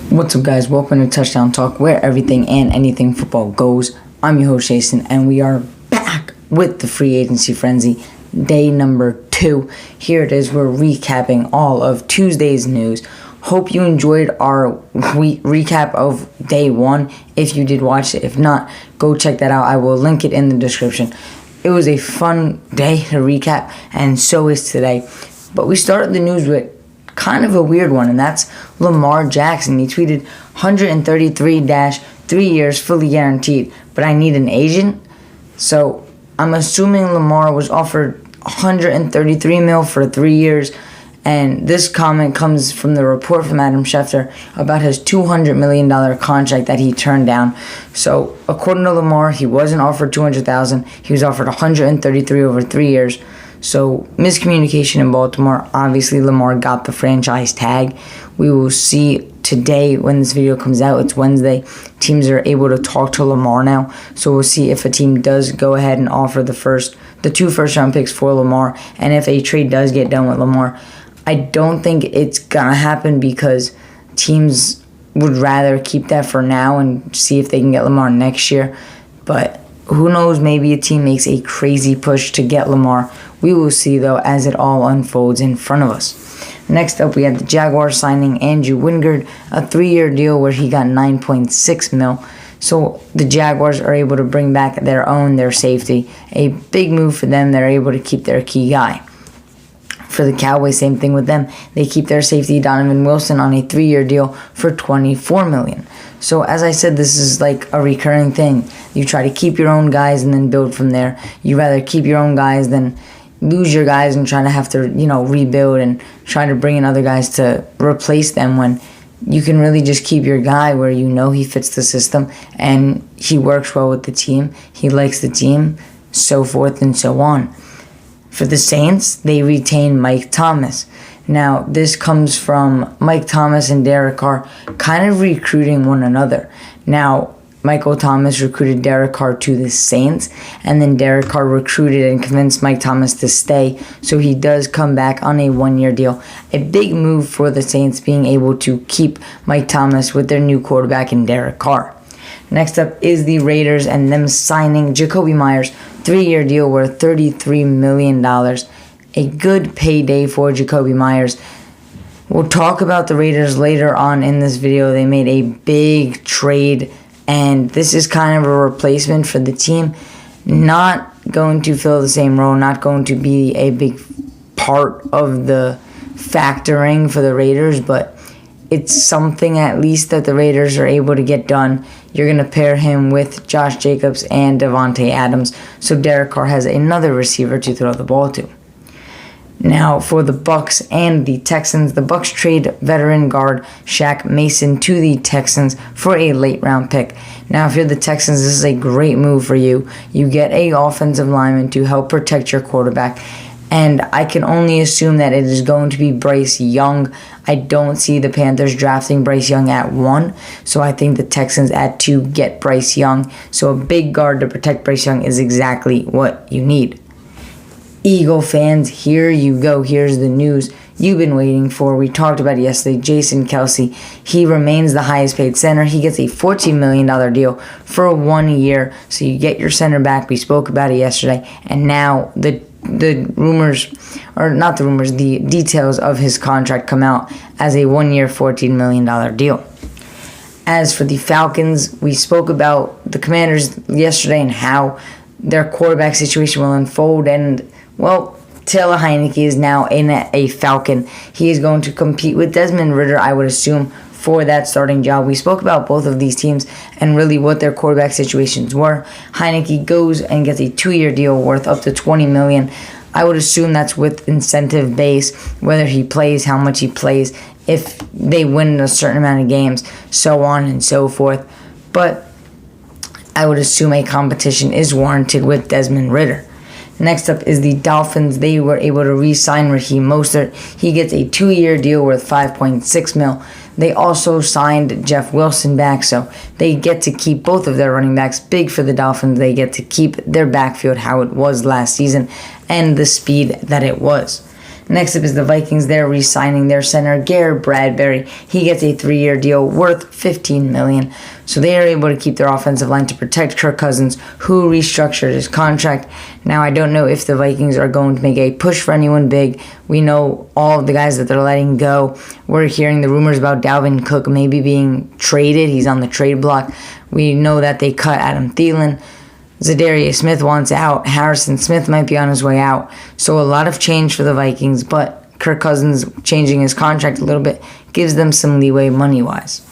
What's up, guys? Welcome to Touchdown Talk, where everything and anything football goes. I'm your host, Jason, and we are back with the free agency frenzy, day number 2. Here it is. We're recapping all of Tuesday's news. Hope you enjoyed our recap of day 1. If you did watch it, if not, go check that out. I will link it in the description. It was a fun day to recap, and so is today. But we started the news with kind of a weird one, and that's Lamar Jackson. He tweeted 133-3 years fully guaranteed, but I need an agent. So I'm assuming Lamar was offered 133 mil for 3 years, and this comment comes from the report from Adam Schefter about his $200 million contract that he turned down. So according to Lamar, he wasn't offered $200,000. He was offered 133 over 3 years. So, miscommunication in Baltimore. Obviously, Lamar got the franchise tag. We will see today when this video comes out. It's Wednesday. Teams are able to talk to Lamar now. So, we'll see if a team does go ahead and offer the 2 first-round picks for Lamar. And if a trade does get done with Lamar. I don't think it's going to happen because teams would rather keep that for now and see if they can get Lamar next year. But who knows, maybe a team makes a crazy push to get Lamar. We will see, though, as it all unfolds in front of us. Next up, we have the Jaguars signing Andrew Wingard, a 3-year deal where he got $9.6 mil. So the Jaguars are able to bring back their safety. A big move for them. They're able to keep their key guy. For the Cowboys, same thing with them. They keep their safety Donovan Wilson on a 3-year deal for $24 million. So as I said, this is like a recurring thing. You try to keep your own guys and then build from there. You rather keep your own guys than lose your guys and try to have to, rebuild and try to bring in other guys to replace them when you can really just keep your guy where he fits the system and he works well with the team. He likes the team, so forth and so on. For the Saints, they retain Mike Thomas. Now, this comes from Mike Thomas and Derek Carr kind of recruiting one another. Now, Michael Thomas recruited Derek Carr to the Saints, and then Derek Carr recruited and convinced Mike Thomas to stay, so he does come back on a 1-year deal. A big move for the Saints being able to keep Mike Thomas with their new quarterback in Derek Carr. Next up is the Raiders and them signing Jakobi Meyers, 3-year deal worth $33 million. A good payday for Jakobi Meyers. We'll talk about the Raiders later on in this video. They made a big trade, and this is kind of a replacement for the team. Not going to fill the same role, not going to be a big part of the factoring for the Raiders, but it's something at least that the Raiders are able to get done. You're going to pair him with Josh Jacobs and Davante Adams, so Derek Carr has another receiver to throw the ball to. Now, for the Bucs and the Texans, the Bucs trade veteran guard Shaq Mason to the Texans for a late-round pick. Now, if you're the Texans, this is a great move for you. You get an offensive lineman to help protect your quarterback, and I can only assume that it is going to be Bryce Young. I don't see the Panthers drafting Bryce Young at 1, so I think the Texans at 2 get Bryce Young. So a big guard to protect Bryce Young is exactly what you need. Eagle fans, here you go. Here's the news you've been waiting for. We talked about it yesterday. Jason Kelce, he remains the highest paid center. He gets a $14 million deal for 1 year. So you get your center back. We spoke about it yesterday. And now the details of his contract come out as a 1-year, $14 million deal. As for the Falcons, we spoke about the Commanders yesterday and how their quarterback situation will unfold, and Taylor Heineke is now in a Falcon. He is going to compete with Desmond Ridder, I would assume, for that starting job. We spoke about both of these teams and really what their quarterback situations were. Heineke goes and gets a 2-year deal worth up to $20 million. I would assume that's with incentive base, whether he plays, how much he plays, if they win a certain amount of games, so on and so forth. But I would assume a competition is warranted with Desmond Ridder. Next up is the Dolphins. They were able to re-sign Raheem Mostert. He gets a 2-year deal worth $5.6 million. They also signed Jeff Wilson back, so they get to keep both of their running backs. Big for the Dolphins. They get to keep their backfield how it was last season and the speed that it was. Next up is the Vikings. They're re-signing their center, Garrett Bradbury. He gets a 3-year deal worth $15 million. So they are able to keep their offensive line to protect Kirk Cousins, who restructured his contract. Now, I don't know if the Vikings are going to make a push for anyone big. We know all of the guys that they're letting go. We're hearing the rumors about Dalvin Cook maybe being traded. He's on the trade block. We know that they cut Adam Thielen. Zadarius Smith wants out. Harrison Smith might be on his way out. So a lot of change for the Vikings, but Kirk Cousins changing his contract a little bit gives them some leeway money-wise.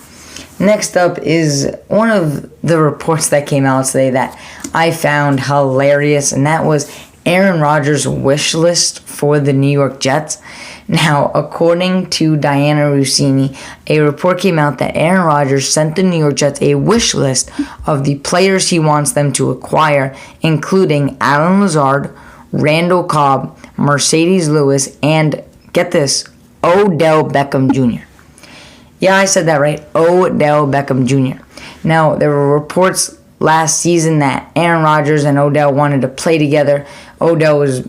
Next up is one of the reports that came out today that I found hilarious, and that was Aaron Rodgers' wish list for the New York Jets. Now, according to Diana Rossini, a report came out that Aaron Rodgers sent the New York Jets a wish list of the players he wants them to acquire, including Allen Lazard, Randall Cobb, Mercedes Lewis, and, get this, Odell Beckham Jr. Yeah, I said that right, Odell Beckham Jr. Now, there were reports last season that Aaron Rodgers and Odell wanted to play together. Odell was,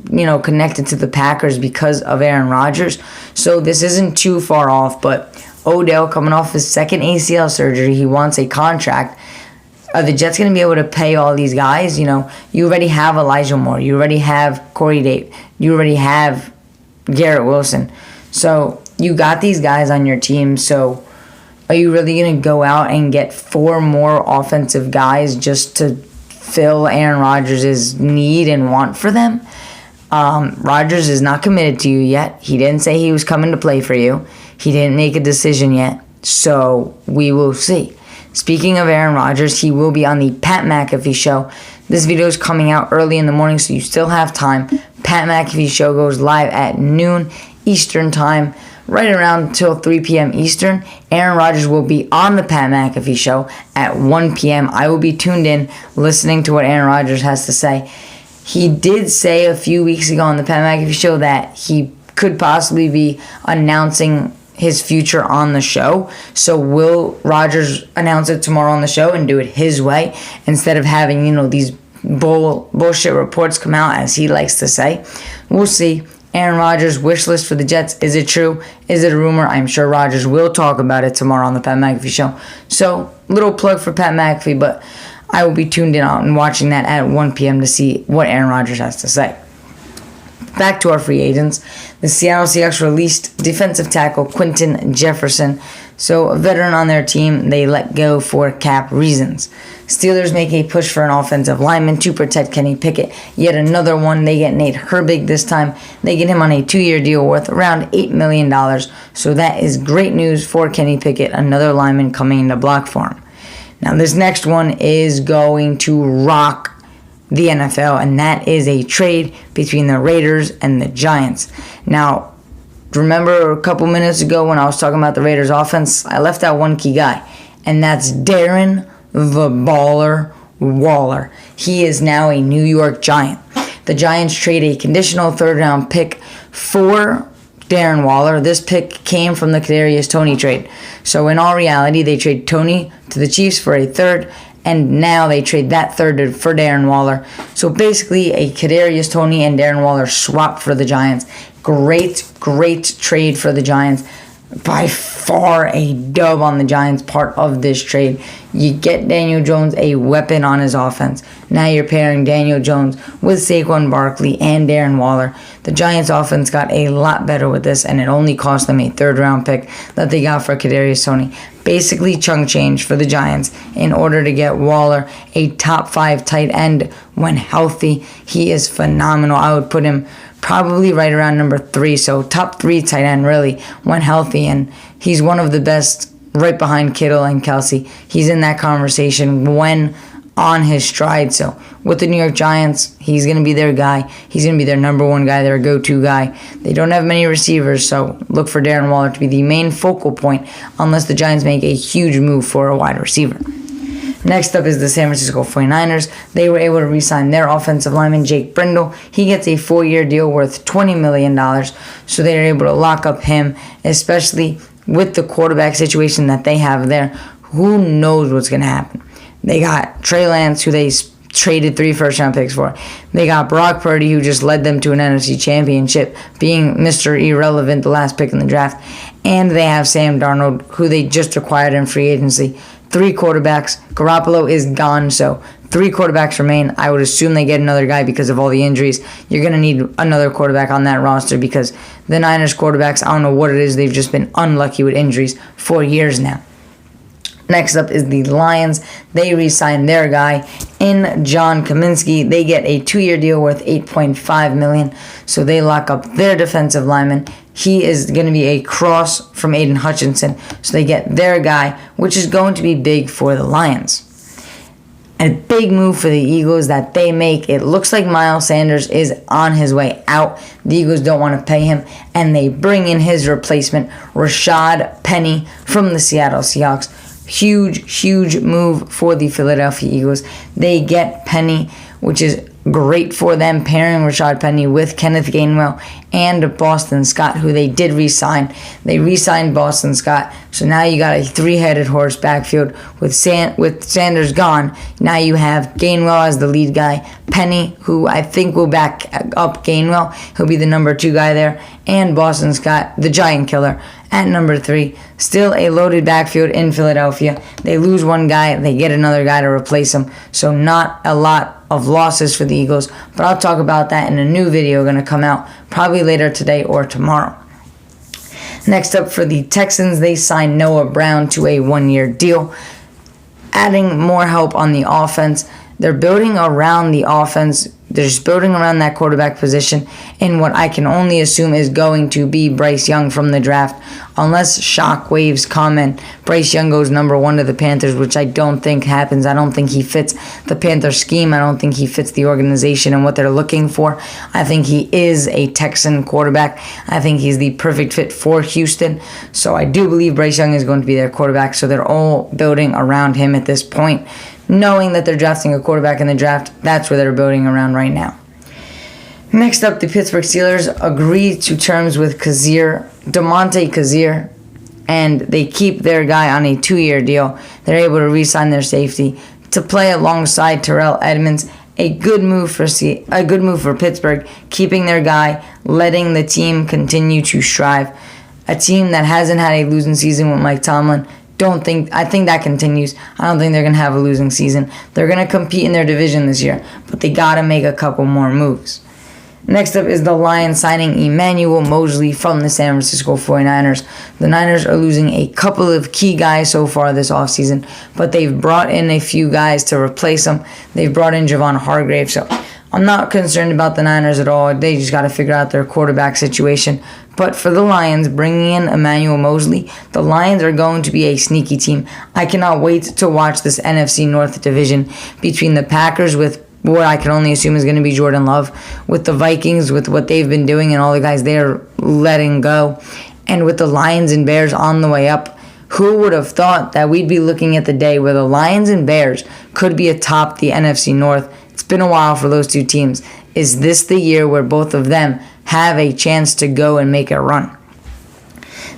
connected to the Packers because of Aaron Rodgers. So this isn't too far off, but Odell coming off his second ACL surgery, he wants a contract. Are the Jets going to be able to pay all these guys? You already have Elijah Moore. You already have Corey Dave. You already have Garrett Wilson. So you got these guys on your team, so are you really going to go out and get 4 more offensive guys just to fill Aaron Rodgers' need and want for them? Rodgers is not committed to you yet. He didn't say he was coming to play for you. He didn't make a decision yet, so we will see. Speaking of Aaron Rodgers, he will be on the Pat McAfee Show. This video is coming out early in the morning, so you still have time. Pat McAfee Show goes live at noon Eastern Time, right around till 3 p.m. Eastern. Aaron Rodgers will be on the Pat McAfee Show at 1 p.m. I will be tuned in, listening to what Aaron Rodgers has to say. He did say a few weeks ago on the Pat McAfee Show that he could possibly be announcing his future on the show. So will Rodgers announce it tomorrow on the show and do it his way instead of having, these bullshit reports come out, as he likes to say? We'll see. Aaron Rodgers' wish list for the Jets. Is it true? Is it a rumor? I'm sure Rodgers will talk about it tomorrow on the Pat McAfee Show. So, little plug for Pat McAfee, but I will be tuned in on and watching that at 1 p.m. to see what Aaron Rodgers has to say. Back to our free agents. The Seattle Seahawks released defensive tackle Quinton Jefferson. So, a veteran on their team, they let go for cap reasons. Steelers make a push for an offensive lineman to protect Kenny Pickett. Yet another one, they get Nate Herbig this time. They get him on a 2-year deal worth around $8 million. So that is great news for Kenny Pickett, another lineman coming into block for him. Now this next one is going to rock the NFL, and that is a trade between the Raiders and the Giants. Now, remember a couple minutes ago when I was talking about the Raiders offense, I left out one key guy, and that's Darren the Baller Waller. He is now a New York Giant. The Giants trade a conditional 3rd-round pick for Darren Waller. This pick came from the Kadarius Toney trade. So in all reality, they trade Toney to the Chiefs for a 3rd, and now they trade that 3rd for Darren Waller. So basically, a Kadarius Toney and Darren Waller swap for the Giants. Great trade for the Giants. By far a dub on the Giants' part of this trade. You get Daniel Jones a weapon on his offense. Now you're pairing Daniel Jones with Saquon Barkley and Darren Waller. The Giants' offense got a lot better with this, and it only cost them a 3rd-round pick that they got for Kadarius Toney. Basically chunk change for the Giants in order to get Waller a top 5 tight end when healthy. He is phenomenal. I would put him probably right around number 3, so top 3 tight end really when healthy, and he's one of the best right behind Kittle and Kelsey. He's in that conversation when on his stride. So with the New York Giants, he's going to be their guy. He's going to be their number 1 guy, their go-to guy. They don't have many receivers, so look for Darren Waller to be the main focal point unless the Giants make a huge move for a wide receiver. Next up is the San Francisco 49ers. They were able to re-sign their offensive lineman, Jake Brendel. He gets a 4-year deal worth $20 million, so they are able to lock up him, especially with the quarterback situation that they have there. Who knows what's going to happen? They got Trey Lance, who they traded 3 first-round picks for. They got Brock Purdy, who just led them to an NFC championship, being Mr. Irrelevant, the last pick in the draft. And they have Sam Darnold, who they just acquired in free agency. 3 quarterbacks. Garoppolo is gone, so 3 quarterbacks remain. I would assume they get another guy because of all the injuries. You're going to need another quarterback on that roster because the Niners quarterbacks, I don't know what it is, they've just been unlucky with injuries for years now. Next up is the Lions. They re-signed their guy in John Kaminsky. They get a 2-year deal worth $8.5 million, so they lock up their defensive lineman. He is going to be a cross from Aiden Hutchinson, so they get their guy, which is going to be big for the Lions. A big move for the Eagles that they make. It looks like Miles Sanders is on his way out. The Eagles don't want to pay him, and they bring in his replacement, Rashad Penny from the Seattle Seahawks. Huge move for the Philadelphia Eagles. They get Penny, which is great for them, pairing Rashad Penny with Kenneth Gainwell and Boston Scott, who they did re-sign. They re-signed Boston Scott, so now you got a 3-headed horse backfield with Sanders gone. Now you have Gainwell as the lead guy, Penny, who I think will back up Gainwell. He'll be the number 2 guy there, and Boston Scott, the giant killer, at number 3. Still a loaded backfield in Philadelphia. They lose one guy, they get another guy to replace him, so not a lot of losses for the Eagles, but I'll talk about that in a new video going to come out probably later today or tomorrow. Next up for the Texans, they signed Noah Brown to a 1-year deal, adding more help on the offense. They're building around the offense. They're just building around that quarterback position in what I can only assume is going to be Bryce Young from the draft. Unless shockwaves come and Bryce Young goes number 1 to the Panthers, which I don't think happens. I don't think he fits the Panther scheme. I don't think he fits the organization and what they're looking for. I think he is a Texan quarterback. I think he's the perfect fit for Houston. So I do believe Bryce Young is going to be their quarterback. So they're all building around him at this point. Knowing that they're drafting a quarterback in the draft, that's where they're building around right now. Next up, the Pittsburgh Steelers agreed to terms with Damontae Kazir, and they keep their guy on a 2-year deal. They're able to re-sign their safety to play alongside Terrell Edmonds. A good move for Pittsburgh, keeping their guy, letting the team continue to strive. A team that hasn't had a losing season with Mike Tomlin. I think that continues. I don't think they're going to have a losing season. They're going to compete in their division this year, but they got to make a couple more moves. Next up is the Lions signing Emmanuel Moseley from the San Francisco 49ers. The Niners are losing a couple of key guys so far this offseason, but they've brought in a few guys to replace them. They've brought in Javon Hargrave, so I'm not concerned about the Niners at all. They just got to figure out their quarterback situation. But for the Lions, bringing in Emmanuel Moseley, the Lions are going to be a sneaky team. I cannot wait to watch this NFC North division between the Packers with what I can only assume is going to be Jordan Love, with the Vikings, with what they've been doing and all the guys they're letting go, and with the Lions and Bears on the way up. Who would have thought that we'd be looking at the day where the Lions and Bears could be atop the NFC North? It's been a while for those two teams. Is this the year where both of them have a chance to go and make a run?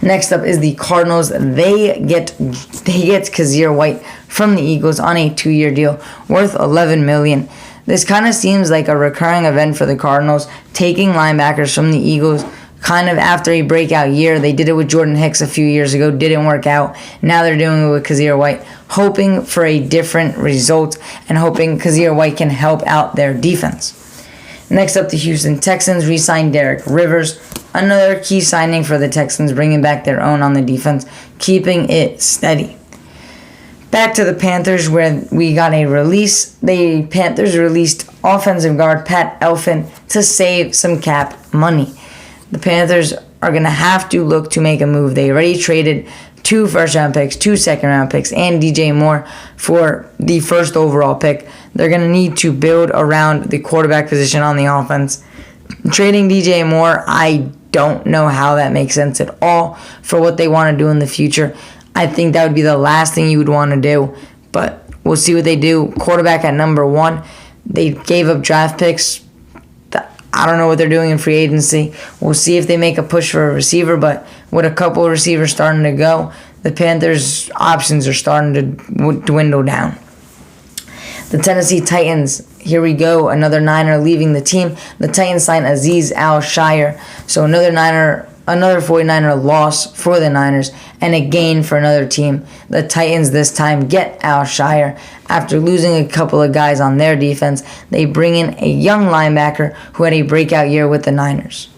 Next up is the Cardinals. They get Kazir White from the Eagles on a 2-year deal worth $11 million. This kind of seems like a recurring event for the Cardinals, taking linebackers from the Eagles kind of after a breakout year. They did it with Jordan Hicks a few years ago, didn't work out. Now they're doing it with Kazir White, hoping for a different result and hoping Kazir White can help out their defense. Next up, the Houston Texans re-signed Derek Rivers, another key signing for the Texans, bringing back their own on the defense, keeping it steady. Back to the Panthers, where we got a release. The Panthers released offensive guard Pat Elflein to save some cap money. The Panthers are going to have to look to make a move. They already traded 2 first-round picks, 2 second-round picks, and DJ Moore for the first overall pick. They're going to need to build around the quarterback position on the offense. Trading DJ Moore, I don't know how that makes sense at all for what they want to do in the future. I think that would be the last thing you would want to do, but we'll see what they do. Quarterback at number 1. They gave up draft picks. I don't know what they're doing in free agency. We'll see if they make a push for a receiver, but with a couple of receivers starting to go, the Panthers' options are starting to dwindle down. The Tennessee Titans here we go. Another Niner leaving the team. The Titans sign Azeez Al-Shaair. So another 49er loss for the Niners and a gain for another team. The Titans this time get Al-Shaair. After losing a couple of guys on their defense, they bring in a young linebacker who had a breakout year with the Niners.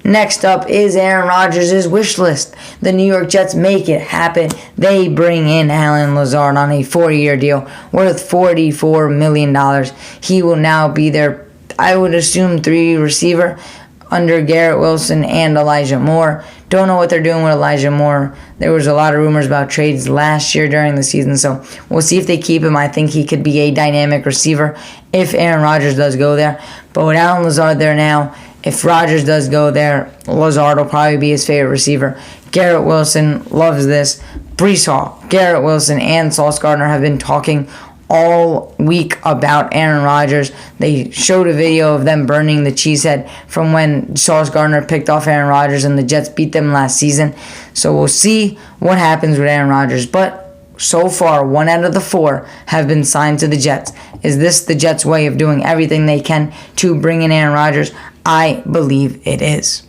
Next up is Aaron Rodgers' wish list. The New York Jets make it happen. They bring in Allen Lazard on a 4-year deal worth $44 million. He will now be their, I would assume, 3 receiver under Garrett Wilson and Elijah Moore. Don't know what they're doing with Elijah Moore. There was a lot of rumors about trades last year during the season, so we'll see if they keep him. I think he could be a dynamic receiver if Aaron Rodgers does go there. But with Allen Lazard there now, if Rodgers does go there, Lazard will probably be his favorite receiver. Garrett Wilson loves this. Breece Hall, Garrett Wilson, and Sauce Gardner have been talking all week about Aaron Rodgers. They showed a video of them burning the cheesehead from when Sauce Gardner picked off Aaron Rodgers and the Jets beat them last season. So we'll see what happens with Aaron Rodgers. But so far, 1 out of the 4 have been signed to the Jets. Is this the Jets' way of doing everything they can to bring in Aaron Rodgers? I believe it is.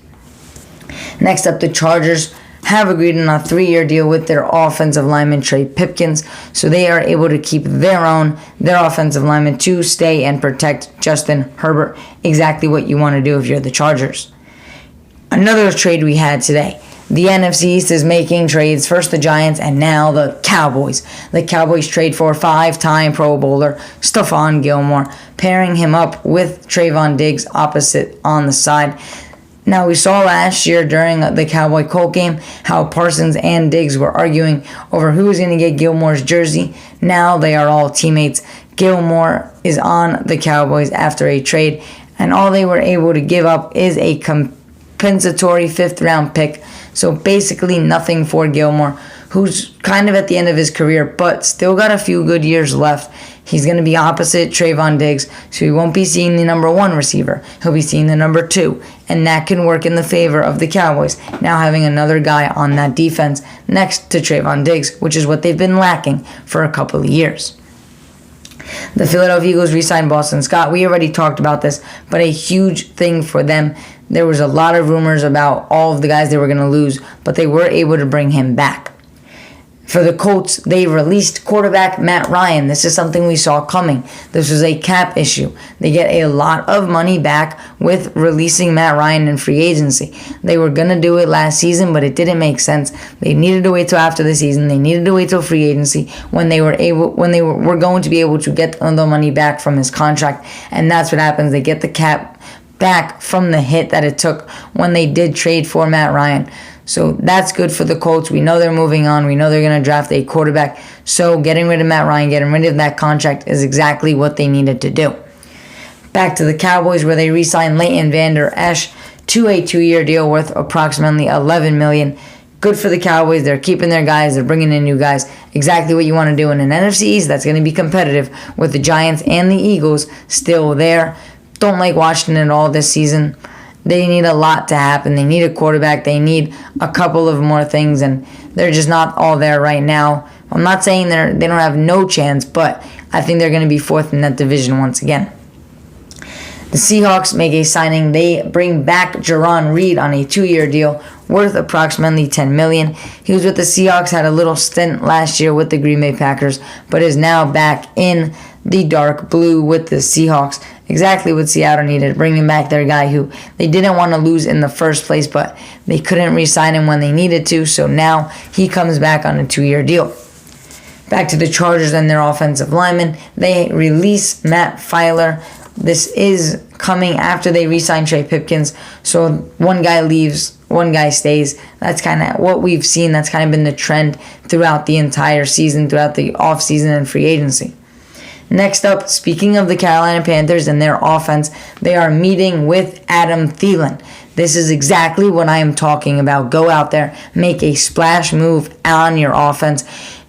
Next up, the Chargers have agreed on a 3-year deal with their offensive lineman Trey Pipkins, so they are able to keep their offensive lineman to stay and protect Justin Herbert. Exactly what you want to do if you're the Chargers. Another trade we had today. The NFC East is making trades. First the Giants and now the Cowboys. The Cowboys trade for 5-time Pro Bowler Stephon Gilmore, pairing him up with Trayvon Diggs opposite on the side. Now, we saw last year during the Cowboy-Colt game how Parsons and Diggs were arguing over who was going to get Gilmore's jersey. Now they are all teammates. Gilmore is on the Cowboys after a trade, and all they were able to give up is a compensatory 5th-round pick. So basically nothing for Gilmore, who's kind of at the end of his career, but still got a few good years left. He's going to be opposite Trayvon Diggs, so he won't be seeing the number 1 receiver. He'll be seeing the number 2, and that can work in the favor of the Cowboys, now having another guy on that defense next to Trayvon Diggs, which is what they've been lacking for a couple of years. The Philadelphia Eagles re-signed Boston Scott. We already talked about this, but a huge thing for them. There was a lot of rumors about all of the guys they were going to lose, but they were able to bring him back. For the Colts, they released quarterback Matt Ryan. This is something we saw coming. This was a cap issue. They get a lot of money back with releasing Matt Ryan in free agency. They were going to do it last season, but it didn't make sense. They needed to wait till after the season. They needed to wait till free agency when they were going to be able to get the money back from his contract. And that's what happens. They get the cap back from the hit that it took when they did trade for Matt Ryan. So that's good for the Colts. We know they're moving on. We know they're going to draft a quarterback. So getting rid of Matt Ryan, getting rid of that contract is exactly what they needed to do. Back to the Cowboys, where they re-signed Leighton Vander Esch to a 2-year deal worth approximately $11 million. Good for the Cowboys. They're keeping their guys. They're bringing in new guys. Exactly what you want to do in an NFC East that's going to be competitive with the Giants and the Eagles still there. Don't like watching it all this season. They need a lot to happen. They need a quarterback. They need a couple of more things, and they're just not all there right now. I'm not saying they don't have no chance, but I think they're going to be 4th in that division once again. The Seahawks make a signing. They bring back Jarran Reed on a 2-year deal worth approximately $10 million. He was with the Seahawks, had a little stint last year with the Green Bay Packers, but is now back in the dark blue with the Seahawks. Exactly what Seattle needed, bringing back their guy who they didn't want to lose in the first place, but they couldn't re-sign him when they needed to, so now he comes back on a 2-year deal. Back to the Chargers and their offensive linemen. They release Matt Filer. This is coming after they re-sign Trey Pipkins, so one guy leaves, one guy stays. That's kind of what we've seen. That's kind of been the trend throughout the entire season, throughout the offseason and free agency. Next up, speaking of the Carolina Panthers and their offense, they are meeting with Adam Thielen. This is exactly what I am talking about. Go out there, make a splash move on your offense.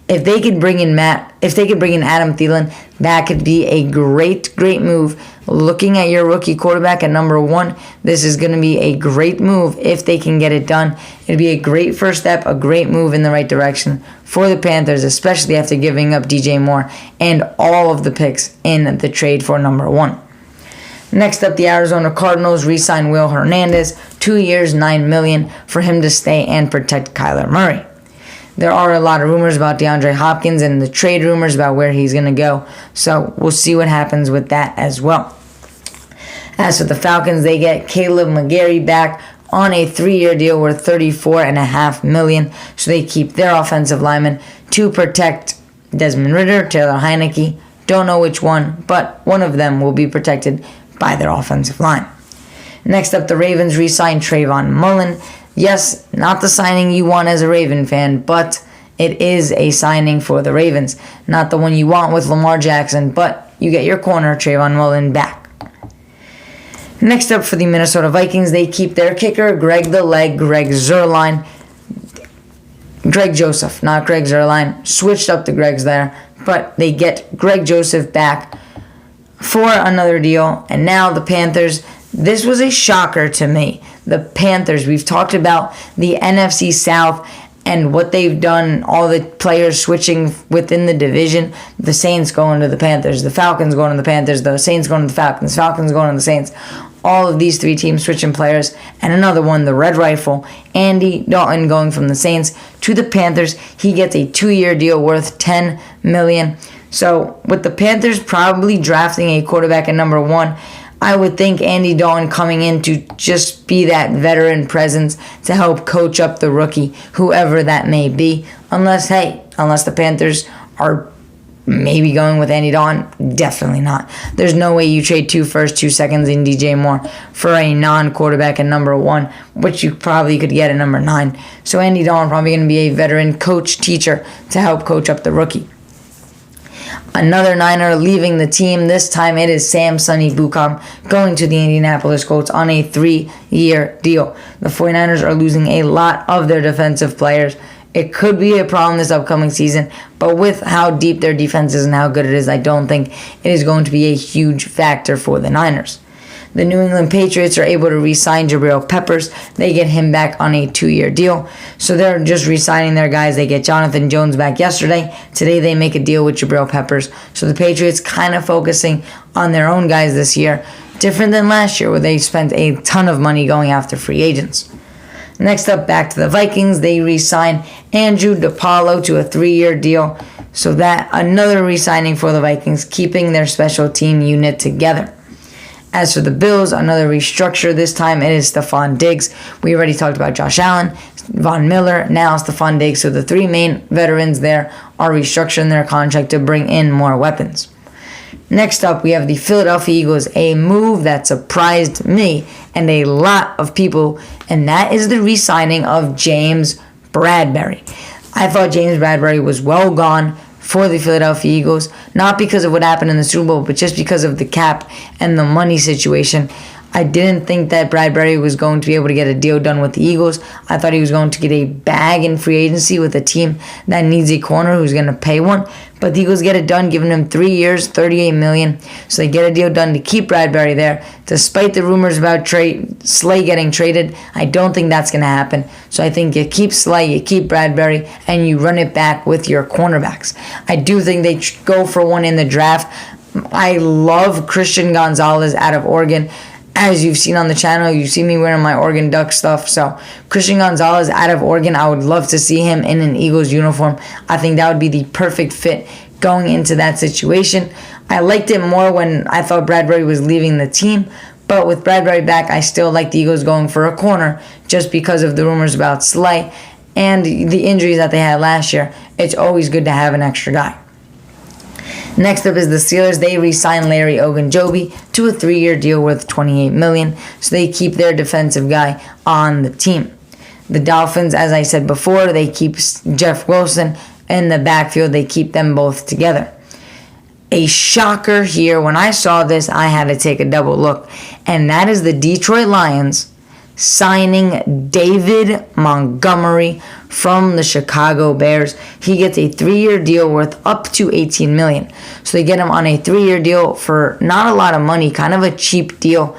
If they could bring in Adam Thielen, that could be a great move. Looking at your rookie quarterback at number 1, this is going to be a great move if they can get it done. It'd be a great first step, a great move in the right direction for the Panthers, especially after giving up DJ Moore and all of the picks in the trade for number 1. Next up, the Arizona Cardinals re-signed Will Hernandez, 2 years, $9 million, for him to stay and protect Kyler Murray. There are a lot of rumors about DeAndre Hopkins and the trade rumors about where he's going to go, so we'll see what happens with that as well. As for the Falcons, they get Caleb McGarry back on a 3-year deal worth $34.5 million, so they keep their offensive linemen to protect Desmond Ridder, Taylor Heineke. Don't know which one, but one of them will be protected by their offensive line. Next up, the Ravens re-signed Trayvon Mullen. Yes, not the signing you want as a Raven fan, but it is a signing for the Ravens. Not the one you want with Lamar Jackson, but you get your corner, Trayvon Mullen, back. Next up for the Minnesota Vikings, they keep their kicker, Greg Zuerlein. Greg Joseph, not Greg Zuerlein. Switched up the Gregs there, but they get Greg Joseph back for another deal. And now the Panthers, this was a shocker to me. The Panthers, we've talked about the NFC South and what they've done, all the players switching within the division. The Saints going to the Panthers, the Falcons going to the Panthers, the Saints going to the Falcons going to the Saints. All of these 3 teams switching players. And another one, the Red Rifle, Andy Dalton, going from the Saints to the Panthers. He gets a 2-year deal worth $10 million. So with the Panthers probably drafting a quarterback at number 1, I would think Andy Dalton coming in to just be that veteran presence to help coach up the rookie, whoever that may be. Unless the Panthers are maybe going with Andy Dalton, definitely not. There's no way you trade 2 firsts, 2 seconds in DJ Moore for a non-quarterback at number 1, which you probably could get at number 9. So Andy Dalton probably going to be a veteran coach, teacher to help coach up the rookie. Another Niner leaving the team. This time it is Sam Sonny Buckham going to the Indianapolis Colts on a 3-year deal. The 49ers are losing a lot of their defensive players. It could be a problem this upcoming season, but with how deep their defense is and how good it is, I don't think it is going to be a huge factor for the Niners. The New England Patriots are able to re-sign Jabril Peppers. They get him back on a 2-year deal. So they're just re-signing their guys. They get Jonathan Jones back yesterday. Today they make a deal with Jabril Peppers. So the Patriots kind of focusing on their own guys this year. Different than last year where they spent a ton of money going after free agents. Next up, back to the Vikings. They re-sign Andrew DePaulo to a 3-year deal. So that another re-signing for the Vikings, keeping their special team unit together. As for the Bills, another restructure. This time it is Stephon Diggs. We already talked about Josh Allen, Von Miller, now Stephon Diggs. So the 3 main veterans there are restructuring their contract to bring in more weapons. Next up, we have the Philadelphia Eagles, a move that surprised me and a lot of people, and that is the re-signing of James Bradberry. I thought James Bradberry was well gone for the Philadelphia Eagles, not because of what happened in the Super Bowl, but just because of the cap and the money situation. I didn't think that Bradberry was going to be able to get a deal done with the Eagles. I thought he was going to get a bag in free agency with a team that needs a corner who's going to pay one. But the Eagles get it done, giving him 3 years, $38 million. So they get a deal done to keep Bradberry there. Despite the rumors about Slay getting traded, I don't think that's going to happen. So I think you keep Slay, you keep Bradberry, and you run it back with your cornerbacks. I do think they go for one in the draft. I love Christian Gonzalez out of Oregon. As you've seen on the channel, you see me wearing my Oregon Duck stuff. So Christian Gonzalez out of Oregon, I would love to see him in an Eagles uniform. I think that would be the perfect fit going into that situation. I liked it more when I thought Bradberry was leaving the team. But with Bradberry back, I still like the Eagles going for a corner just because of the rumors about Slay and the injuries that they had last year. It's always good to have an extra guy. Next up is the Steelers. They re-signed Larry Ogunjobi to a 3-year deal worth $28 million, so they keep their defensive guy on the team. The Dolphins, as I said before, they keep Jeff Wilson in the backfield. They keep them both together. A shocker here. When I saw this, I had to take a double look, and that is the Detroit Lions signing David Montgomery from the Chicago Bears. He gets a 3-year deal worth up to $18 million. So they get him on a 3-year deal for not a lot of money, kind of a cheap deal.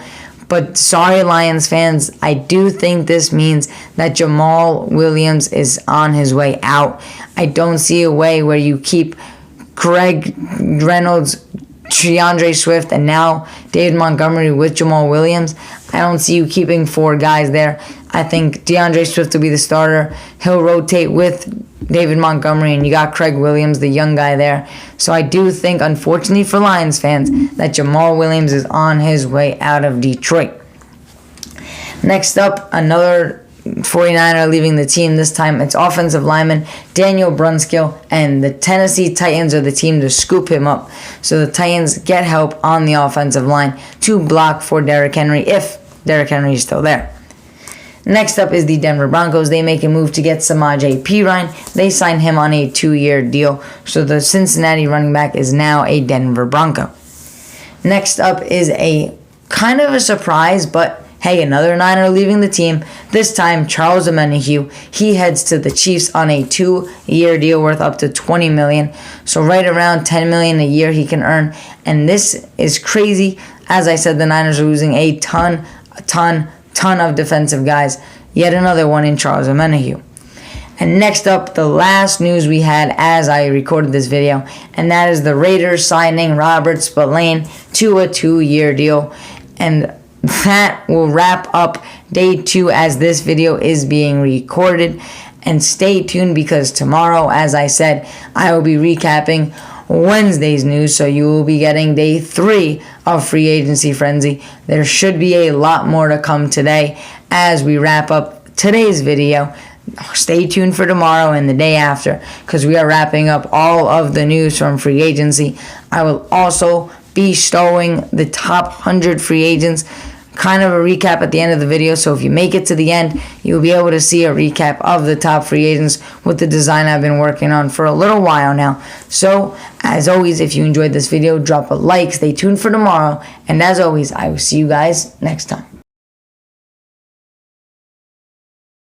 But sorry, Lions fans, I do think this means that Jamal Williams is on his way out. I don't see a way where you keep Craig Reynolds, DeAndre Swift, and now David Montgomery with Jamal Williams. I don't see you keeping 4 guys there. I think DeAndre Swift will be the starter. He'll rotate with David Montgomery, and you got Craig Williams, the young guy there. So I do think, unfortunately for Lions fans, that Jamal Williams is on his way out of Detroit. Next up, another 49er leaving the team. This time it's offensive lineman Daniel Brunskill, and the Tennessee Titans are the team to scoop him up. So the Titans get help on the offensive line to block for Derrick Henry if Derrick Henry is still there. Next up is the Denver Broncos. They make a move to get Samaje Perine. They sign him on a 2-year deal. So the Cincinnati running back is now a Denver Bronco. Next up is a kind of a surprise, but hey, another Niner leaving the team. This time, Charles Omenihu. He heads to the Chiefs on a 2-year deal worth up to $20 million. So right around $10 million a year he can earn. And this is crazy. As I said, the Niners are losing a ton of defensive guys. Yet another one in Charles Omenihu. And next up, the last news we had as I recorded this video, and that is the Raiders signing Robert Spillane to a 2-year deal. And that will wrap up day 2 as this video is being recorded. And stay tuned because tomorrow, as I said, I will be recapping Wednesday's news, so you will be getting day 3 of Free Agency Frenzy. There should be a lot more to come today as we wrap up today's video. Stay tuned for tomorrow and the day after because we are wrapping up all of the news from Free Agency. I will also be showing the top 100 free agents, kind of a recap at the end of the video. So if you make it to the end, you'll be able to see a recap of the top free agents with the design I've been working on for a little while now. So as always, if you enjoyed this video, drop a like, stay tuned for tomorrow, and as always, I will see you guys next time.